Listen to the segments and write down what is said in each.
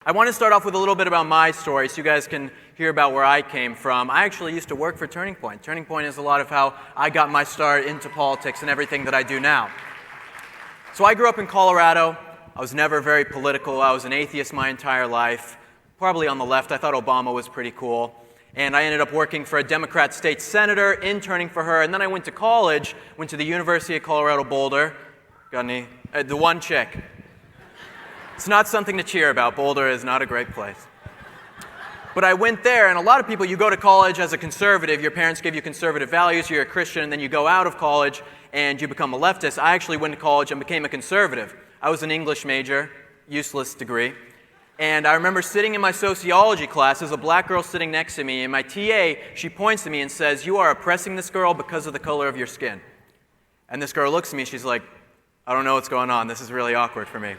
I want to start off with a little bit about my story so you guys can hear about where I came from. I actually used to work for Turning Point. Turning Point is a lot of how I got my start into politics and everything that I do now. So I grew up in Colorado. I was never very political. I was an atheist my entire life, probably on the left. I thought Obama was pretty cool. And I ended up working for a Democrat state senator, interning for her. And then I went to college, went to the University of Colorado Boulder. Got any? The one chick. It's not something to cheer about. Boulder is not a great place. But I went there, and a lot of people, you go to college as a conservative, your parents give you conservative values, you're a Christian, and then you go out of college and you become a leftist. I actually went to college and became a conservative. I was an English major, useless degree. And I remember sitting in my sociology class, there's a black girl sitting next to me, and my TA, she points to me and says, "You are oppressing this girl because of the color of your skin." And this girl looks at me, she's like, "I don't know what's going on, this is really awkward for me."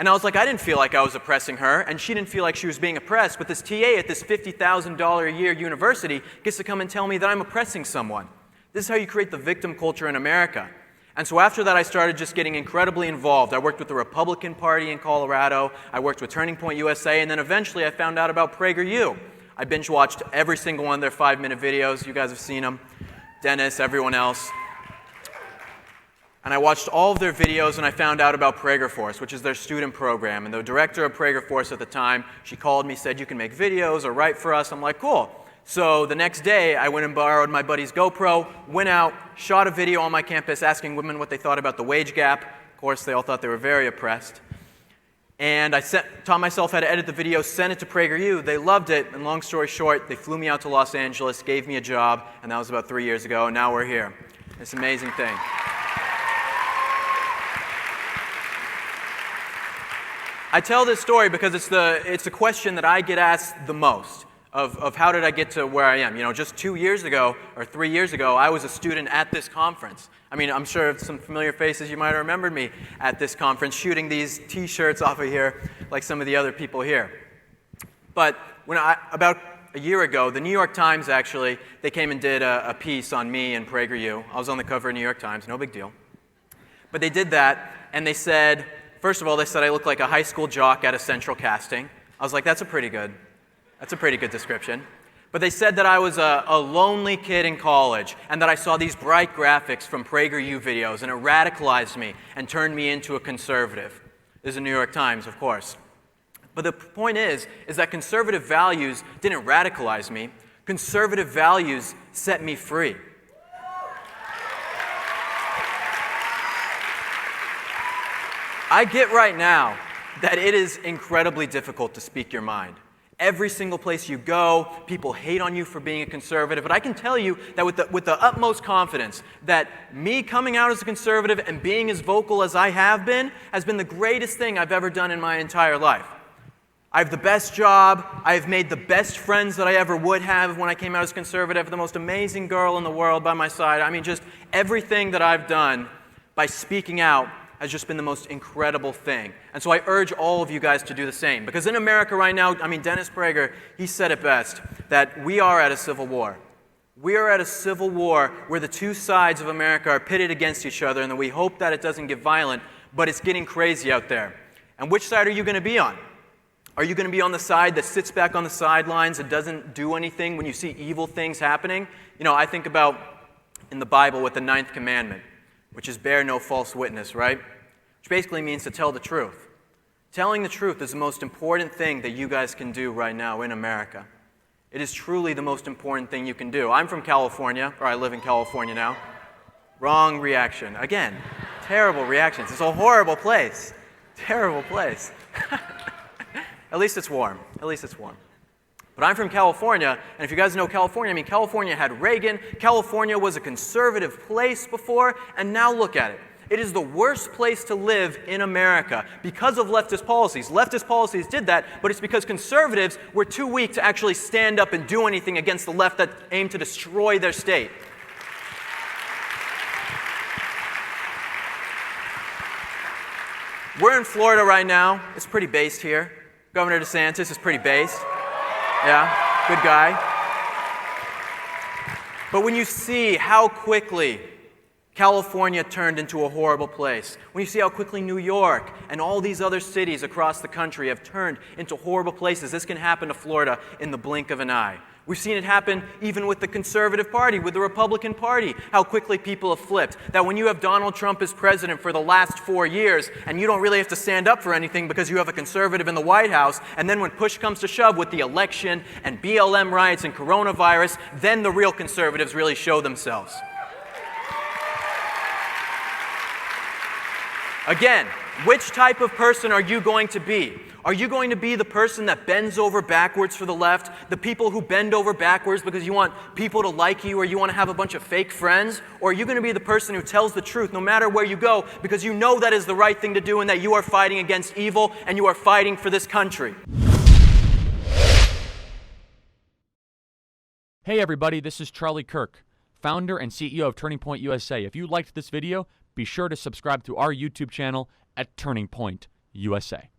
And I was like, I didn't feel like I was oppressing her, and she didn't feel like she was being oppressed, but this TA at this $50,000 a year university gets to come and tell me that I'm oppressing someone. This is how you create the victim culture in America. And so after that, I started just getting incredibly involved. I worked with the Republican Party in Colorado, I worked with Turning Point USA, and then eventually I found out about PragerU. I binge-watched every single one of their 5-minute videos. You guys have seen them. Dennis, everyone else. And I watched all of their videos, and I found out about PragerForce, which is their student program. And the director of PragerForce at the time, she called me, said, "You can make videos or write for us." I'm like, cool. So the next day, I went and borrowed my buddy's GoPro, went out, shot a video on my campus asking women what they thought about the wage gap. Of course, they all thought they were very oppressed. And I taught myself how to edit the video, sent it to PragerU. They loved it, and long story short, they flew me out to Los Angeles, gave me a job, and that was about 3 years ago, and now we're here. It's an amazing thing. I tell this story because it's the question that I get asked the most of how did I get to where I am. You know, just 2 years ago or 3 years ago, I was a student at this conference. I mean, I'm sure some familiar faces, you might have remembered me at this conference shooting these T-shirts off of here like some of the other people here. But about a year ago, the New York Times actually, they came and did a piece on me and PragerU. I was on the cover of New York Times, no big deal. But they did that, and they said, first of all, they said I looked like a high school jock at a central casting. I was like, that's a pretty good description. But they said that I was a lonely kid in college and that I saw these bright graphics from PragerU videos and it radicalized me and turned me into a conservative. This is the New York Times, of course. But the point is that conservative values didn't radicalize me. Conservative values set me free. I get right now that it is incredibly difficult to speak your mind. Every single place you go, people hate on you for being a conservative, but I can tell you that with the utmost confidence that me coming out as a conservative and being as vocal as I have been has been the greatest thing I've ever done in my entire life. I have the best job, I have made the best friends that I ever would have when I came out as conservative, the most amazing girl in the world by my side. I mean, just everything that I've done by speaking out has just been the most incredible thing. And so I urge all of you guys to do the same. Because in America right now, I mean, Dennis Prager, he said it best, that we are at a civil war. We are at a civil war where the two sides of America are pitted against each other, and that we hope that it doesn't get violent, but it's getting crazy out there. And which side are you going to be on? Are you going to be on the side that sits back on the sidelines and doesn't do anything when you see evil things happening? You know, I think about in the Bible with the 9th commandment, which is bear no false witness, right? Which basically means to tell the truth. Telling the truth is the most important thing that you guys can do right now in America. It is truly the most important thing you can do. I'm from California, or I live in California now. Wrong reaction. Again, terrible reactions. It's a horrible place. Terrible place. At least it's warm. At least it's warm. But I'm from California, and if you guys know California, I mean, California had Reagan. California was a conservative place before, and now look at it. It is the worst place to live in America because of leftist policies. Leftist policies did that, but it's because conservatives were too weak to actually stand up and do anything against the left that aimed to destroy their state. We're in Florida right now. It's pretty based here. Governor DeSantis is pretty based. Yeah, good guy. But when you see how quickly California turned into a horrible place. When you see how quickly New York and all these other cities across the country have turned into horrible places, this can happen to Florida in the blink of an eye. We've seen it happen even with the conservative party, with the Republican Party, how quickly people have flipped. That when you have Donald Trump as president for the last 4 years, and you don't really have to stand up for anything because you have a conservative in the White House, and then when push comes to shove with the election and BLM riots and coronavirus, then the real conservatives really show themselves. Again, which type of person are you going to be? Are you going to be the person that bends over backwards for the left, the people who bend over backwards because you want people to like you or you want to have a bunch of fake friends? Or are you going to be the person who tells the truth no matter where you go because you know that is the right thing to do and that you are fighting against evil and you are fighting for this country? Hey everybody, this is Charlie Kirk, founder and CEO of Turning Point USA. If you liked this video, be sure to subscribe to our YouTube channel at Turning Point USA.